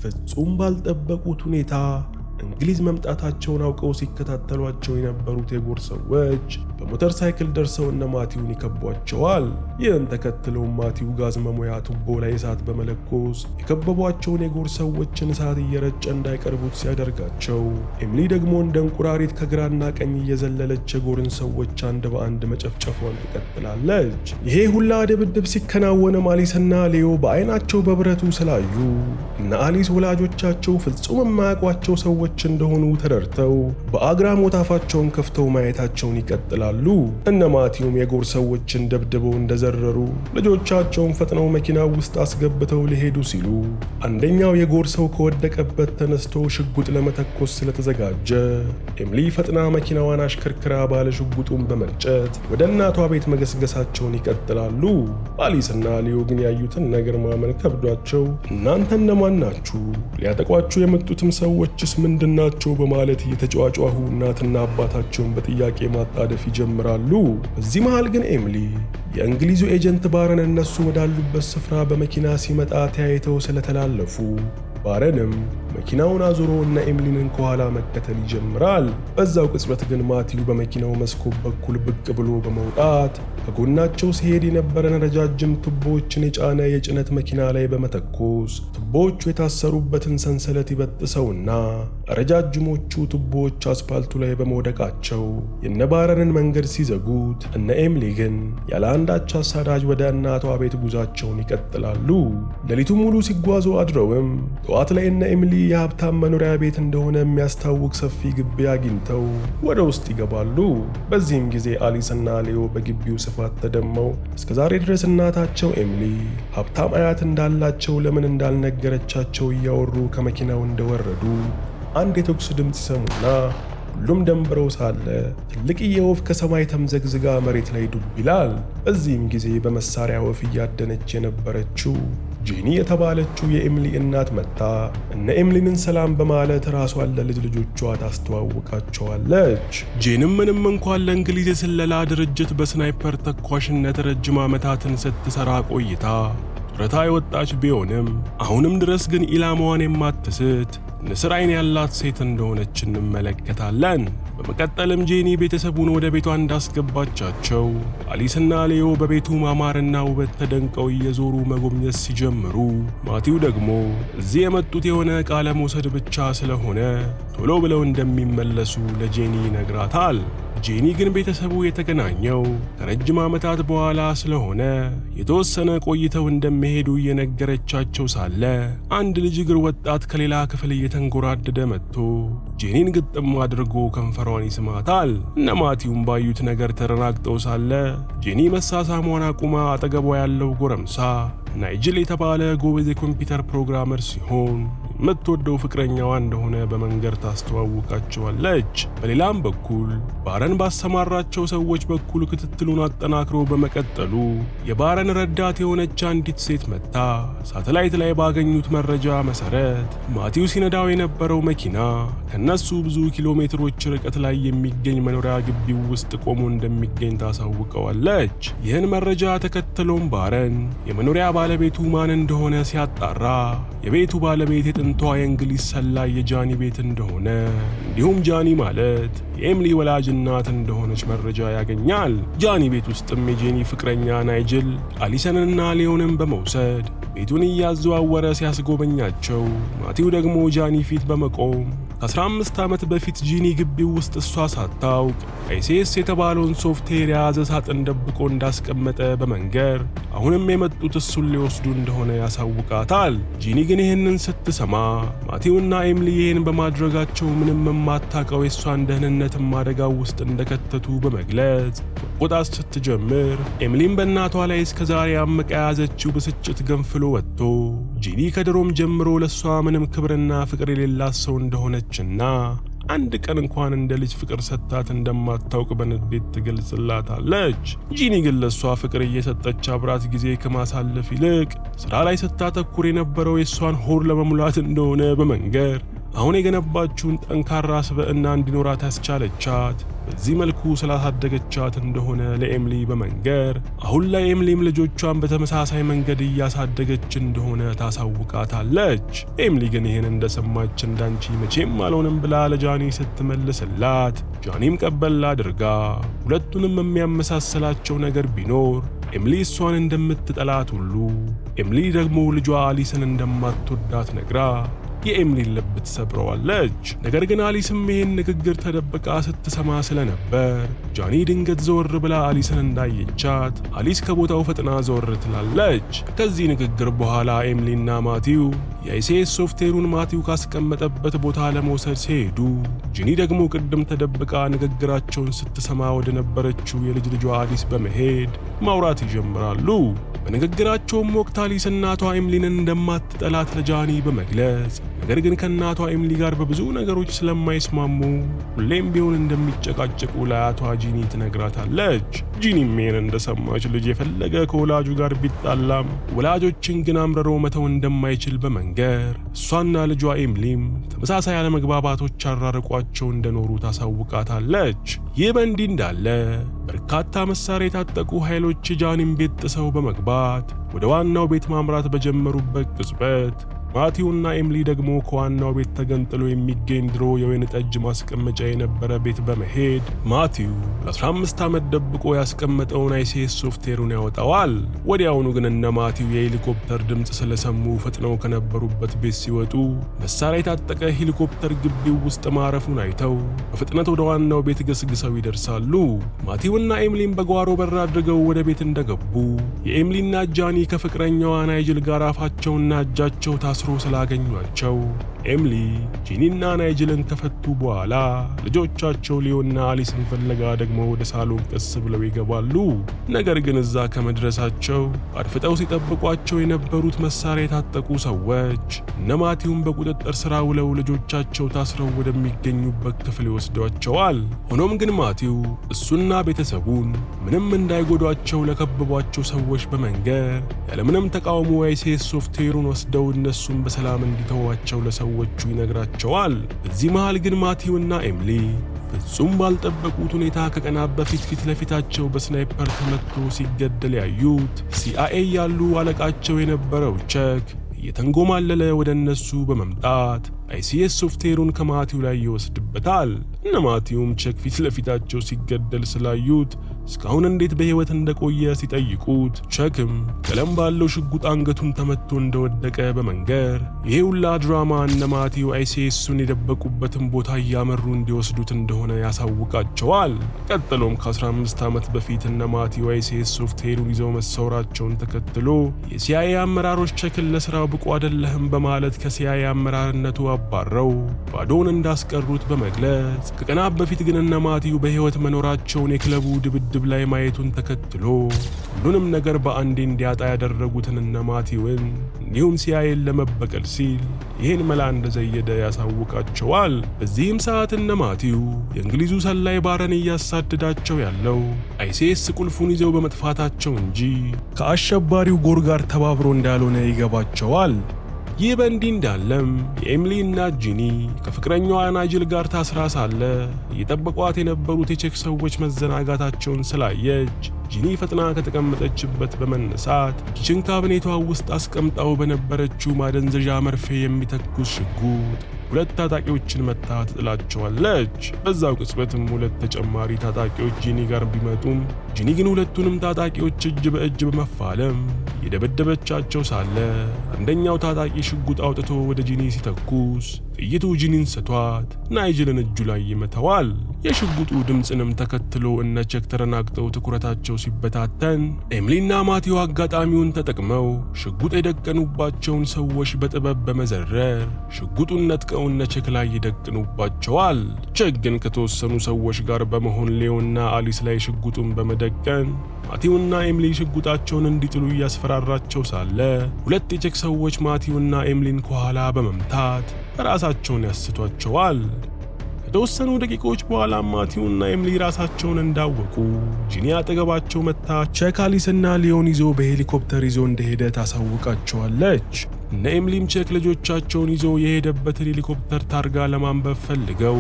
ፍጹም ባልጠበቁት ሁኔታ እንግሊዝ መምጣታቸውን አውቀው ሲከታተሏቸው የነበሩት የጎር ሰዎች በሞተር ሳይክል ደርሰው እነ ማቲውን ይከቧቸዋል። ይህን ተከትለው ማቲው ጋዝ መሙያ ቱቦ ላይ እሳት በመለኮስ የከበቧቸውን የጎር ሰዎችን እሳት እየረጨ እንዳይቀርቡት ሲያደርጋቸው፣ ኤምሊ ደግሞ እንደ እንቁራሪት ከግራና ቀኝ እየዘለለች የጎርን ሰዎች አንድ በአንድ መጨፍጨፏን ትቀጥላለች። ይሄ ሁላ ድብድብ ሲከናወንም አሊስና ሊዮ በአይናቸው በብረቱ ስላዩ እነ አሊስ ወላጆቻቸው ፍጹም የማያውቋቸው ሰዎች እንደሆኑ ተረድተው በአግራሞት አፋቸውን ከፍተው ማየታቸውን ይቀጥላሉ። እነ ማቲውም የጎር ሰዎችን ደብድበው እንደዘረሩ ልጆቻቸውን ፈጥነው መኪና ውስጥ አስገብተው ሊሄዱ ሲሉ አንደኛው የጎር ሰው ከወደቀበት ተነስቶ ሽጉጥ ለመተኮስ ስለተዘጋጀ ኤምሊ ፈጥና መኪናዋን አሽከርክራ ባለ ሽጉጡን በመርጨት ወደ እናቷ ቤት መገስገሳቸውን ይቀጥላሉ። አሊስና ሊዮ ግን ያዩትን ነገር ማመን ከብዷቸው እናንተ እነማን ናችሁ? ሊያጠቋችሁ የመጡትም ሰዎችስ ምንድናቸው? በማለት እየተጫዋጫሁ እናትና አባታቸውን በጥያቄ ማጣደፍ ይጀምራሉ። በዚህ መሃል ግን ኤሚሊ የእንግሊዙ ኤጀንት ባረን እነሱ ወዳሉበት ስፍራ በመኪና ሲመጣ ተያይተው ስለተላለፉ ባረንም መኪናውን አዙሮ እና ኤሚሊንን ከኋላ መከተል ይጀምራል። በዛው ቅጽበት ግን ማቲው በመኪናው መስኮት በኩል ብቅ ብሎ በመውጣት ከጎናቸው ሲሄድ የነበረን ረጃጅም ቱቦዎችን የጫነ የጭነት መኪና ላይ በመተኮስ ቱቦዎቹ የታሰሩበትን ሰንሰለት ይበጥሰውና ረጃጅሞቹ ቱቦዎች አስፓልቱ ላይ በመውደቃቸው የነባረንን መንገድ ሲዘጉት እነ ኤሚሊ ግን ያለ አንዳች አሳዳጅ ወደ እናቷ ቤት ጉዟቸውን ይቀጥላሉ። ሌሊቱ ሙሉ ሲጓዙ አድረውም ጠዋት ላይ እነ ኤሚሊ የሀብታም መኖሪያ ቤት እንደሆነ የሚያስታውቅ ሰፊ ግቢ አግኝተው ወደ ውስጥ ይገባሉ። በዚህም ጊዜ አሊስና ሌዮ በግቢው ስፋት ተደመው እስከዛሬ ድረስ እናታቸው ኤሚሊ ሀብታም አያት እንዳላቸው ለምን እንዳልነገረቻቸው እያወሩ ከመኪናው እንደወረዱ አንድ የተኩስ ድምፅ ይሰሙና ሁሉም ደንብረው ሳለ ትልቅዬ ወፍ ከሰማይ ተምዘግዝጋ መሬት ላይ ዱብ ይላል። በዚህም ጊዜ በመሳሪያ ወፍ እያደነች የነበረችው ጄኒ የተባለችው የኤሚሊ እናት መጣ እነ ኤሚሊንን ሰላም በማለት ራሷን ለልጅ ልጆቿ ታስተዋውቃቸዋለች። ጄንም ምንም እንኳን ለእንግሊዝ የስለላ ድርጅት በስናይፐር ተኳሽነት ረጅም ዓመታትን ስትሰራ ቆይታ ጡረታ የወጣች ቢሆንም አሁንም ድረስ ግን ኢላማዋን የማትስት ንስር አይን ያላት ሴት እንደሆነች እንመለከታለን። በመቀጠልም ጄኒ ቤተሰቡን ወደ ቤቷ እንዳስገባቻቸው አሊስና ሌዮ በቤቱ ማማርና ውበት ተደንቀው እየዞሩ መጎብኘት ሲጀምሩ ማቲው ደግሞ እዚህ የመጡት የሆነ ዕቃ ለመውሰድ ብቻ ስለሆነ ቶሎ ብለው እንደሚመለሱ ለጄኒ ይነግራታል። ጄኒ ግን ቤተሰቡ የተገናኘው ከረጅም ዓመታት በኋላ ስለሆነ የተወሰነ ቆይተው እንደሚሄዱ እየነገረቻቸው ሳለ አንድ ልጅ እግር ወጣት ከሌላ ክፍል እየተንጎራደደ መጥቶ ጄኒን ግጥም አድርጎ ከንፈሯን ይስማታል። እነ ማቲውም ባዩት ነገር ተረጋግጠው ሳለ ጄኒ መሳሳሟን አቁማ አጠገቧ ያለው ጎረምሳ ናይጅል የተባለ ጎበዝ የኮምፒውተር ፕሮግራመር ሲሆን የምትወደው ፍቅረኛዋ እንደሆነ በመንገድ ታስተዋውቃቸዋለች። በሌላም በኩል ባረን ባሰማራቸው ሰዎች በኩል ክትትሉን አጠናክሮ በመቀጠሉ የባረን ረዳት የሆነች አንዲት ሴት መጣ ሳተላይት ላይ ባገኙት መረጃ መሰረት ማቲው ሲነዳው የነበረው መኪና ከነሱ ብዙ ኪሎ ሜትሮች ርቀት ላይ የሚገኝ መኖሪያ ግቢው ውስጥ ቆሞ እንደሚገኝ ታሳውቀዋለች። ይህን መረጃ ተከትሎም ባረን የመኖሪያ ባለቤቱ ማን እንደሆነ ሲያጣራ የቤቱ ባለቤት የጥንቷ የእንግሊዝ ሰላይ የጃኒ ቤት እንደሆነ እንዲሁም ጃኒ ማለት የኤሚሊ ወላጅ እናት እንደሆነች መረጃ ያገኛል። ጃኒ ቤት ውስጥም የጄኒ ፍቅረኛ ናይጅል አሊሰንና ሌዮንን በመውሰድ ቤቱን እያዘዋወረ ሲያስጎበኛቸው ማቲው ደግሞ ጃኒ ፊት በመቆም ከ15 ዓመት በፊት ጂኒ ግቢው ውስጥ እሷ ሳታውቅ አይሲኤስ የተባለውን ሶፍትዌር የያዘ ሳጥን ደብቆ እንዳስቀመጠ በመንገር አሁንም የመጡት እሱን ሊወስዱ እንደሆነ ያሳውቃታል። ጂኒ ግን ይህንን ስትሰማ ማቲውና ኤሚሊ ይህን በማድረጋቸው ምንም የማታውቀው የእሷን ደህንነትም አደጋው ውስጥ እንደከተቱ በመግለጽ መቆጣት ስትጀምር ኤሚሊን በእናቷ ላይ እስከዛሬ አምቃ የያዘችው ብስጭት ገንፍሎ ወጥቶ ጂኒ ከድሮም ጀምሮ ለእሷ ምንም ክብርና ፍቅር የሌላት ሰው እንደሆነችና አንድ ቀን እንኳን እንደ ልጅ ፍቅር ሰጥታት እንደማታውቅ በንዴት ትገልጽላታለች። ጂኒ ግን ለእሷ ፍቅር እየሰጠች አብራት ጊዜ ከማሳለፍ ይልቅ ስራ ላይ ስታተኩር የነበረው የእሷን ሆድ ለመሙላት እንደሆነ በመንገር አሁን የገነባችውን ጠንካራ ስብዕና እንዲኖራት ያስቻለቻት በዚህ መልኩ ስላሳደገቻት እንደሆነ ለኤሚሊ በመንገር አሁን ላይ ኤሚሊም ልጆቿን በተመሳሳይ መንገድ እያሳደገች እንደሆነ ታሳውቃታለች። ኤሚሊ ግን ይህን እንደሰማች እንዳንቺ መቼም አልሆንም ብላ ለጃኒ ስትመልስላት ጃኒም ቀበል አድርጋ ሁለቱንም የሚያመሳስላቸው ነገር ቢኖር ኤሚሊ እሷን እንደምትጠላት ሁሉ ኤሚሊ ደግሞ ልጇ አሊስን እንደማትወዳት ነግራ የኤሚሊን ልብ ትሰብረዋለች። ነገር ግን አሊስም ይህን ንግግር ተደብቃ ስትሰማ ስለነበር ጃኒ ድንገት ዘወር ብላ አሊስን እንዳየቻት አሊስ ከቦታው ፈጥና ዘወር ትላለች። ከዚህ ንግግር በኋላ ኤሚሊና ማቲው የአይሲኤስ ሶፍትዌሩን ማቲው ካስቀመጠበት ቦታ ለመውሰድ ሲሄዱ ጂኒ ደግሞ ቅድም ተደብቃ ንግግራቸውን ስትሰማ ወደ ነበረችው የልጅ ልጇ አሊስ በመሄድ ማውራት ይጀምራሉ። በንግግራቸውም ወቅት አሊስ እናቷ ኤሚሊን እንደማትጠላት ለጃኒ በመግለጽ ነገር ግን ከእናቷ ኤሚሊ ጋር በብዙ ነገሮች ስለማይስማሙ ሁሌም ቢሆን እንደሚጨቃጨቁ ለአያቷ ጂኒ ትነግራታለች። ጂኒም ይህን እንደሰማች ልጅ የፈለገ ከወላጁ ጋር ቢጣላም ወላጆችን ግን አምርሮ መተው እንደማይችል በመንገር እሷና ልጇ ኤሚሊም ተመሳሳይ አለመግባባቶች አራርቋቸው እንደኖሩ ታሳውቃታለች። ይህ በእንዲህ እንዳለ በርካታ መሳሪያ የታጠቁ ኃይሎች ጃኒን ቤት ጥሰው በመግባት ወደ ዋናው ቤት ማምራት በጀመሩበት ቅጽበት ማቲውና ኤሚሊ ደግሞ ከዋናው ቤት ተገንጥሎ የሚገኝ ድሮ የወይን ጠጅ ማስቀመጫ የነበረ ቤት በመሄድ ማቲው ለ15 ዓመት ደብቆ ያስቀመጠውን አይሲኤስ ሶፍትዌሩን ያወጣዋል። ወዲያውኑ ግን እነ ማቲው የሄሊኮፕተር ድምፅ ስለሰሙ ፈጥነው ከነበሩበት ቤት ሲወጡ መሳሪያ የታጠቀ ሄሊኮፕተር ግቢው ውስጥ ማረፉን አይተው በፍጥነት ወደ ዋናው ቤት ገስግሰው ይደርሳሉ። ማቲውና ኤሚሊን በጓሮ በር አድርገው ወደ ቤት እንደገቡ የኤሚሊና ጃኒ ከፍቅረኛዋ ናይጅል ጋር አፋቸውና እጃቸው ታስሮ ስላገኟቸው ኤሚሊ ጂኒና ናይጅልን ከፈቱ በኋላ ልጆቻቸው ሊዮና አሊስን ፍለጋ ደግሞ ወደ ሳሎን ቀስ ብለው ይገባሉ። ነገር ግን እዛ ከመድረሳቸው አድፍጠው ሲጠብቋቸው የነበሩት መሳሪያ የታጠቁ ሰዎች እነ ማቲውን በቁጥጥር ስር ውለው ልጆቻቸው ታስረው ወደሚገኙበት ክፍል ይወስዷቸዋል። ሆኖም ግን ማቲው እሱና ቤተሰቡን ምንም እንዳይጎዷቸው ለከበቧቸው ሰዎች በመንገር ያለምንም ተቃውሞ አይሲኤስ ሶፍትዌሩን ወስደው እነሱን በሰላም እንዲተዋቸው ለሰዎቹ ይነግራቸዋል። በዚህ መሃል ግን ማቲውና ኤሚሊ ፍጹም ባልጠበቁት ሁኔታ ከቀናት በፊት ፊት ለፊታቸው በስናይፐር ተመትቶ ሲገደል ያዩት ሲአይኤ ያሉ አለቃቸው የነበረው ቸክ እየተንጎማለለ ወደ እነሱ በመምጣት አይሲኤስ ሶፍትዌሩን ከማቲው ላይ ይወስድበታል። እነ ማቲውም ቸክ ፊት ለፊታቸው ሲገደል ስላዩት እስካሁን እንዴት በህይወት እንደቆየ ሲጠይቁት ቸክም ቀለም ባለው ሽጉጥ አንገቱን ተመትቶ እንደወደቀ በመንገር ይሄ ሁላ ድራማ እነ ማቲው አይሲኤሱን የደበቁበትን ቦታ እያመሩ እንዲወስዱት እንደሆነ ያሳውቃቸዋል። ቀጥሎም ከ15 ዓመት በፊት እነ ማቲው አይሲኤስ ሶፍትዌሩን ይዘው መሰወራቸውን ተከትሎ የሲአይኤ አመራሮች ቸክን ለስራው ብቁ አይደለህም በማለት ከሲአይኤ አመራርነቱ አባረው ባዶን እንዳስቀሩት በመግለጽ ከቀናት በፊት ግን እነ ማቲው በህይወት መኖራቸውን የክለቡ ድብድብ ላይ ማየቱን ተከትሎ ሁሉንም ነገር በአንዴ እንዲያጣ ያደረጉትን እነ ማቲውን እንዲሁም ሲአይኤን ለመበቀል ሲል ይህን መላ እንደዘየደ ያሳውቃቸዋል። በዚህም ሰዓት እነ ማቲው የእንግሊዙ ሰላይ ባረን እያሳደዳቸው ያለው አይሲኤስ ቁልፉን ይዘው በመጥፋታቸው እንጂ ከአሸባሪው ጎር ጋር ተባብሮ እንዳልሆነ ይገባቸዋል። ይህ በእንዲህ እንዳለም የኤሚሊ እናት ጂኒ ከፍቅረኛዋ ናይጅል ጋር ታስራ ሳለ እየጠበቋት የነበሩት የቼክ ሰዎች መዘናጋታቸውን ስላየች ጂኒ ፈጥና ከተቀመጠችበት በመነሳት ኪችን ካቢኔቷ ውስጥ አስቀምጣው በነበረችው ማደንዘዣ መርፌ የሚተኩስ ሽጉጥ ሁለት ታጣቂዎችን መታ ትጥላቸዋለች። በዛው ቅጽበትም ሁለት ተጨማሪ ታጣቂዎች ጂኒ ጋር ቢመጡም ጂኒ ግን ሁለቱንም ታጣቂዎች እጅ በእጅ በመፋለም የደበደበቻቸው ሳለ አንደኛው ታጣቂ ሽጉጥ አውጥቶ ወደ ጂኒ ሲተኩስ ጥይቱ ጂኒን ስቷት ናይጅልን እጁ ላይ ይመታዋል። የሽጉጡ ድምፅንም ተከትሎ እነ ቸክ ተረናግጠው ትኩረታቸው ሲበታተን ኤሚሊና ማቲው አጋጣሚውን ተጠቅመው ሽጉጥ የደቀኑባቸውን ሰዎች በጥበብ በመዘረር ሽጉጡን ነጥቀው እነ ቸክ ላይ ይደቅኑባቸዋል። ቸክ ግን ከተወሰኑ ሰዎች ጋር በመሆን ሌዮና አሊስ ላይ ሽጉጡን በመደቀን ማቲውና ኤሚሊ ሽጉጣቸውን እንዲጥሉ እያስፈራራቸው ሳለ ሁለት የቸክ ሰዎች ማቲውና ኤሚሊን ከኋላ በመምታት ራሳቸውን ያስቷቸዋል። ከተወሰኑ ደቂቃዎች በኋላ ማቲውና ኤሚሊ ራሳቸውን እንዳወቁ ጂኒ አጠገባቸው መታ ቸክ አሊስና ሊዮን ይዞ በሄሊኮፕተር ይዞ እንደሄደ ታሳውቃቸዋለች። እነ ኤሚሊም ቸክ ልጆቻቸውን ይዞ የሄደበትን ሄሊኮፕተር ታርጋ ለማንበብ ፈልገው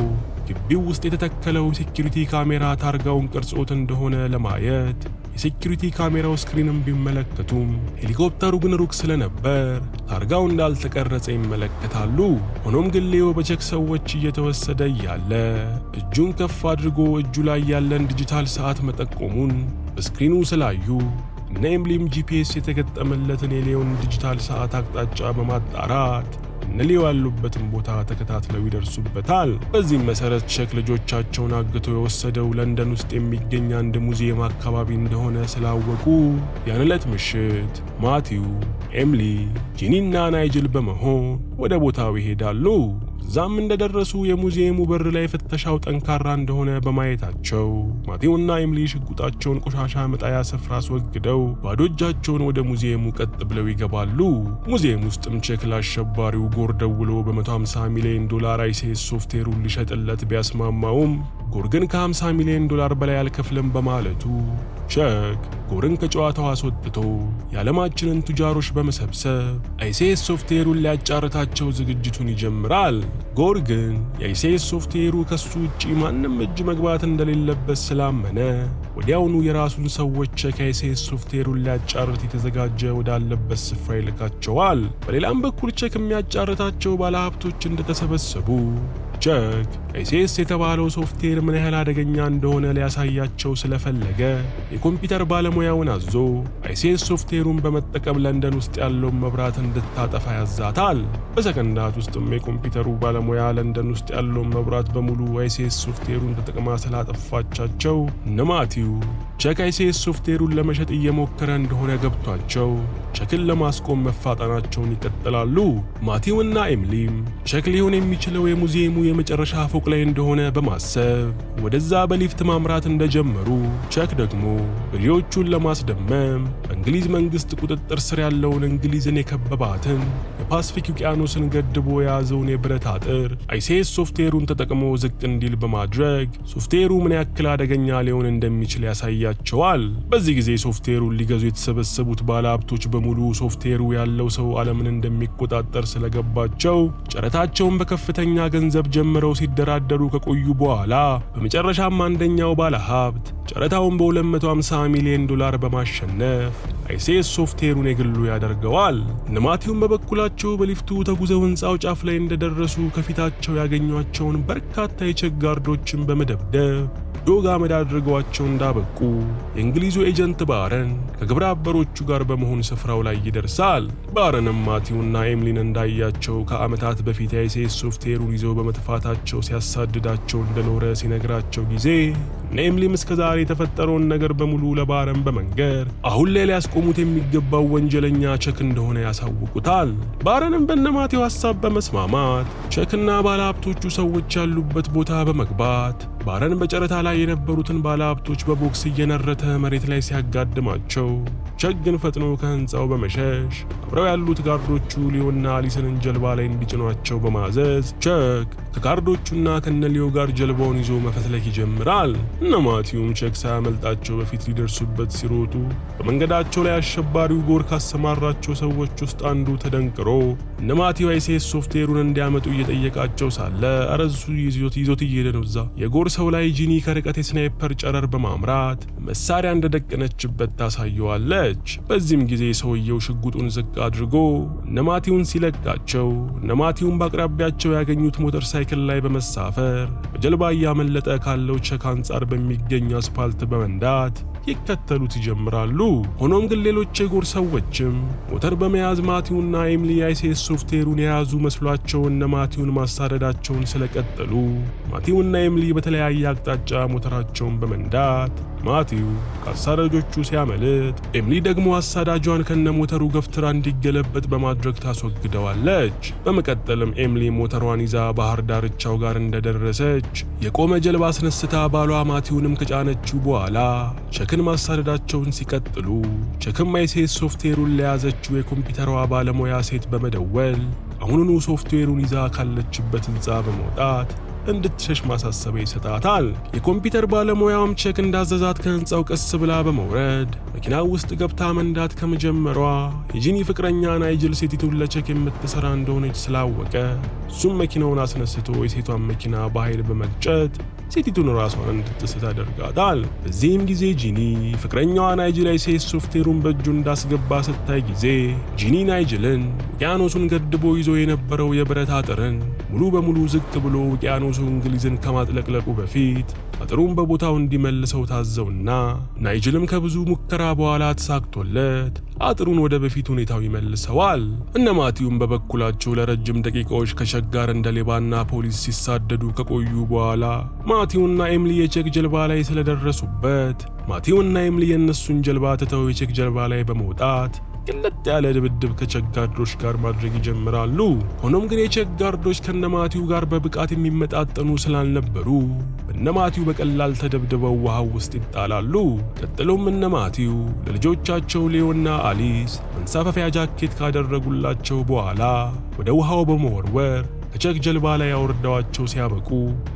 ግቢው ውስጥ የተተከለው ሴኩሪቲ ካሜራ ታርጋውን ቅርጾት እንደሆነ ለማየት የሴኩሪቲ ካሜራው ስክሪንም ቢመለከቱም ሄሊኮፕተሩ ግን ሩቅ ስለነበር ታርጋው እንዳልተቀረጸ ይመለከታሉ። ሆኖም ግን ሌዮ በቸክ ሰዎች እየተወሰደ እያለ እጁን ከፍ አድርጎ እጁ ላይ ያለን ዲጂታል ሰዓት መጠቆሙን በስክሪኑ ስላዩ እነ ኤሚሊም ጂፒኤስ የተገጠመለትን የሌዮን ዲጂታል ሰዓት አቅጣጫ በማጣራት እነ ሌዮ ያሉበትን ቦታ ተከታትለው ይደርሱበታል። በዚህም መሰረት ቸክ ልጆቻቸውን አግቶ የወሰደው ለንደን ውስጥ የሚገኝ አንድ ሙዚየም አካባቢ እንደሆነ ስላወቁ ያን ዕለት ምሽት ማቲው፣ ኤሚሊ፣ ጂኒና ናይጅል በመሆን ወደ ቦታው ይሄዳሉ። እዛም እንደደረሱ የሙዚየሙ በር ላይ ፍተሻው ጠንካራ እንደሆነ በማየታቸው ማቴዎና ኤሚሊ ሽጉጣቸውን ቆሻሻ መጣያ ስፍራ አስወግደው ባዶ እጃቸውን ወደ ሙዚየሙ ቀጥ ብለው ይገባሉ። ሙዚየም ውስጥም ቼክ ለአሸባሪው ጎር ደውሎ በ150 ሚሊዮን ዶላር አይሲስ ሶፍትዌሩን ሊሸጥለት ቢያስማማውም ጎር ግን ከ50 ሚሊዮን ዶላር በላይ አልከፍልም በማለቱ ቼክ ጎርን ከጨዋታው አስወጥቶ የዓለማችንን ቱጃሮች በመሰብሰብ አይሲስ ሶፍትዌሩን ሊያጫርታቸው ዝግጅቱን ይጀምራል። ጎር ግን የአይሲስ ሶፍትዌሩ ከሱ ውጪ ማንም እጅ መግባት እንደሌለበት ስላመነ ወዲያውኑ የራሱን ሰዎች ቼክ አይሲስ ሶፍትዌሩን ሊያጫርት የተዘጋጀ ወዳለበት ስፍራ ይልካቸዋል። በሌላም በኩል ቼክ የሚያጫርታቸው ባለሀብቶች እንደተሰበሰቡ ቼክ አይሲስ የተባለው ሶፍትዌር ምን ያህል አደገኛ እንደሆነ ሊያሳያቸው ስለፈለገ የኮምፒውተር ባለሙያውን አዞ አይሲስ ሶፍትዌሩን በመጠቀም ለንደን ውስጥ ያለውን መብራት እንድታጠፋ ያዛታል። በሰከንዳት ውስጥም የኮምፒውተሩ ባለሙያ ለንደን ውስጥ ያለውን መብራት በሙሉ አይሲስ ሶፍትዌሩን ተጠቅማ ስላጠፋቻቸው እነ ማቲው ቼክ አይሲስ ሶፍትዌሩን ለመሸጥ እየሞከረ እንደሆነ ገብቷቸው ቼክን ለማስቆም መፋጠናቸውን ይቀጥላሉ። ማቲውና ኤሚሊም ቼክ ሊሆን የሚችለው የሙዚየሙ የመጨረሻ ፎቅ ላይ እንደሆነ በማሰብ ወደዛ በሊፍት ማምራት እንደጀመሩ ቼክ ደግሞ ገዢዎቹን ለማስደመም በእንግሊዝ መንግስት ቁጥጥር ስር ያለውን እንግሊዝን የከበባትን የፓሲፊክ ውቅያኖስን ገድቦ የያዘውን የብረት አጥር አይሲስ ሶፍትዌሩን ተጠቅሞ ዝቅ እንዲል በማድረግ ሶፍትዌሩ ምን ያክል አደገኛ ሊሆን እንደሚችል ያሳያቸዋል። በዚህ ጊዜ ሶፍትዌሩን ሊገዙ የተሰበሰቡት ባለሀብቶች በሙሉ ሶፍትዌሩ ያለው ሰው ዓለምን እንደሚቆጣጠር ስለገባቸው ጨረታቸውን በከፍተኛ ገንዘብ ጀምረው ሲደራደሩ ከቆዩ በኋላ በመጨረሻም አንደኛው ባለሀብት ጨረታውን በ250 ሚሊዮን ዶላር በማሸነፍ አይሲስ ሶፍትዌሩን የግሉ ያደርገዋል። እነ ማቲውም በበኩላቸው በሊፍቱ ተጉዘው ህንፃው ጫፍ ላይ እንደደረሱ ከፊታቸው ያገኟቸውን በርካታ የቼክ ጋርዶችን በመደብደብ ዶግ አመድ አድርገዋቸው እንዳበቁ የእንግሊዙ ኤጀንት ባረን ከግብረ አበሮቹ ጋር በመሆን ስፍራው ላይ ይደርሳል። ባረንም ማቲውና ኤሚሊን እንዳያቸው ከዓመታት በፊት አይሲስ ሶፍትዌሩን ይዘው በመጥፋታቸው ሲያሳድዳቸው እንደኖረ ሲነግራቸው ጊዜ ኤሚሊም እስከዛሬ የተፈጠረውን ነገር በሙሉ ለባረን በመንገር አሁን ላይ ሊያስቆሙት የሚገባው ወንጀለኛ ቼክ እንደሆነ ያሳውቁታል። ባረንም በነማቲው ሐሳብ በመስማማት ቼክና ባለሀብቶቹ ሰዎች ያሉበት ቦታ በመግባት ባረን በጨረታ ላይ የነበሩትን ባለሀብቶች በቦክስ እየነረተ መሬት ላይ ሲያጋድማቸው ቼክ ግን ፈጥኖ ከህንፃው በመሸሽ አብረው ያሉት ጋርዶቹ ሊዮና አሊስንን ጀልባ ላይ እንዲጭኗቸው በማዘዝ ቼክ ከጋርዶቹና ከነሊዮ ጋር ጀልባውን ይዞ መፈትለክ ይጀምራል። እነ ማቲውም ቼክ ሳያመልጣቸው በፊት ሊደርሱበት ሲሮጡ በመንገዳቸው ላይ አሸባሪው ጎር ካሰማራቸው ሰዎች ውስጥ አንዱ ተደንቅሮ እነ ማቲው አይሲስ ሶፍትዌሩን እንዲያመጡ እየጠየቃቸው ሳለ አረሱ ይዞት እየሄደ ነው። እዛ የጎር ሰው ላይ ጂኒ ከርቀት የስናይፐር ጨረር በማምራት መሳሪያ እንደደቀነችበት ታሳየዋለች። በዚህም ጊዜ ሰውየው ሽጉጡን ዝቅ አድርጎ እነ ማቲውን ሲለቃቸው እነ ማቲውን በአቅራቢያቸው ያገኙት ሞተር ሳይክል ላይ በመሳፈር በጀልባ እያመለጠ ካለው ቼክ አንጻር በሚገኝ አስፓልት በመንዳት ይከተሉት ይጀምራሉ። ሆኖም ግን ሌሎች የጎር ሰዎችም ሞተር በመያዝ ማቲውና ኤሚሊ አይሲስ ሶፍትዌሩን የያዙ መስሏቸው እነ ማቲውን ማሳደዳቸውን ስለቀጠሉ ማቲውና ኤሚሊ በተለያየ አቅጣጫ ሞተራቸውን በመንዳት ማቲው ከአሳዳጆቹ ሲያመልጥ ኤሚሊ ደግሞ አሳዳጇን ከነሞተሩ ገፍትራ እንዲገለበጥ በማድረግ ታስወግደዋለች። በመቀጠልም ኤሚሊ ሞተሯን ይዛ ባህር ዳርቻው ጋር እንደደረሰች የቆመ ጀልባ አስነስታ ባሏ ማቲውንም ከጫነችው በኋላ ቼክን ማሳደዳቸውን ሲቀጥሉ ቼክም አይሲስ ሶፍትዌሩን ለያዘችው የኮምፒውተሯ ባለሙያ ሴት በመደወል አሁኑኑ ሶፍትዌሩን ይዛ ካለችበት ህንፃ በመውጣት እንድትሸሽ ማሳሰቢያ ይሰጣታል። የኮምፒውተር ባለሙያውም ቼክ እንዳዘዛት ከህንፃው ቀስ ብላ በመውረድ መኪናው ውስጥ ገብታ መንዳት ከመጀመሯ የጂኒ ፍቅረኛ ናይጅል ሴቲቱን ለቼክ የምትሰራ እንደሆነች ስላወቀ እሱም መኪናውን አስነስቶ የሴቷን መኪና በኃይል በመግጨት ሴቲቱን ራሷን እንድትስት ያደርጋታል። በዚህም ጊዜ ጂኒ ፍቅረኛዋ ናይጅል አይሲስ ሶፍትዌሩን በእጁ እንዳስገባ ስታይ ጊዜ ጂኒ ናይጅልን ውቅያኖሱን ገድቦ ይዞ የነበረው የብረት አጥርን ሙሉ በሙሉ ዝቅ ብሎ ውቅያኖሱ እንግሊዝን ከማጥለቅለቁ በፊት አጥሩን በቦታው እንዲመልሰው ታዘውና ናይጅልም ከብዙ ሙከራ በኋላ ተሳክቶለት አጥሩን ወደ በፊት ሁኔታው ይመልሰዋል። እነ ማቲውም በበኩላቸው ለረጅም ደቂቃዎች ከቼክ ጋር እንደ ሌባና ፖሊስ ሲሳደዱ ከቆዩ በኋላ ማቲውና ኤሚሊ የቼክ ጀልባ ላይ ስለደረሱበት ማቲውና ኤሚሊ የነሱን ጀልባ ትተው የቼክ ጀልባ ላይ በመውጣት ቅልጥ ያለ ድብድብ ከቼክ ጋርዶች ጋር ማድረግ ይጀምራሉ። ሆኖም ግን የቼክ ጋርዶች ከነማቲው ጋር በብቃት የሚመጣጠኑ ስላልነበሩ እነማቲው በቀላል ተደብድበው ውሃው ውስጥ ይጣላሉ። ቀጥሎም እነማቲው ለልጆቻቸው ሌዮና አሊስ መንሳፈፊያ ጃኬት ካደረጉላቸው በኋላ ወደ ውሃው በመወርወር ከቼክ ጀልባ ላይ አውርደዋቸው ሲያበቁ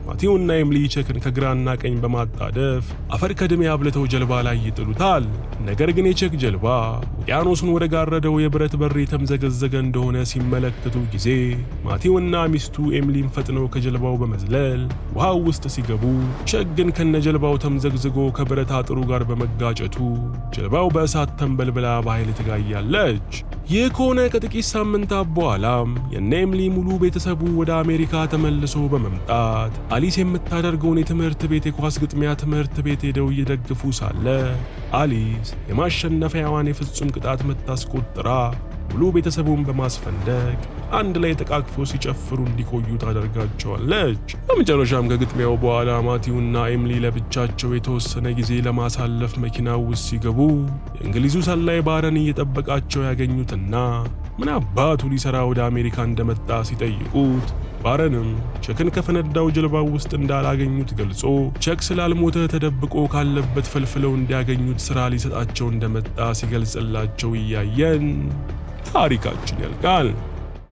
ማቲውና ኤምሊ ቼክን ከግራና ቀኝ በማጣደፍ አፈር ከድሜ አብልተው ጀልባ ላይ ይጥሉታል። ነገር ግን የቼክ ጀልባ ውቅያኖሱን ወደ ጋረደው የብረት በር የተምዘገዘገ እንደሆነ ሲመለከቱ ጊዜ ማቲውና ሚስቱ ኤምሊን ፈጥነው ከጀልባው በመዝለል ውሃው ውስጥ ሲገቡ ቼክ ግን ከነጀልባው ተምዘግዝጎ ከብረት አጥሩ ጋር በመጋጨቱ ጀልባው በእሳት ተንበልብላ በኃይል ትጋያለች። ይህ ከሆነ ከጥቂት ሳምንታት በኋላም የነ ኤምሊ ሙሉ ቤተሰቡ ወደ አሜሪካ ተመልሶ በመምጣት አሊስ የምታደርገውን የትምህርት ቤት የኳስ ግጥሚያ ትምህርት ቤት ሄደው እየደገፉ ሳለ አሊስ የማሸነፊያዋን የፍጹም ቅጣት ምት አስቆጥራ ሙሉ ቤተሰቡን በማስፈንደቅ አንድ ላይ ተቃቅፈው ሲጨፍሩ እንዲቆዩ ታደርጋቸዋለች። በመጨረሻም ከግጥሚያው በኋላ ማቲውና ኤምሊ ለብቻቸው የተወሰነ ጊዜ ለማሳለፍ መኪናው ውስጥ ሲገቡ የእንግሊዙ ሰላይ ባረን እየጠበቃቸው ያገኙትና ምን አባቱ ሊሰራ ወደ አሜሪካ እንደመጣ ሲጠይቁት ባረንም ቼክን ከፈነዳው ጀልባው ውስጥ እንዳላገኙት ገልጾ ቼክ ስላልሞተ ተደብቆ ካለበት ፈልፍለው እንዲያገኙት ስራ ሊሰጣቸው እንደመጣ ሲገልጽላቸው እያየን ታሪካችን ያልቃል።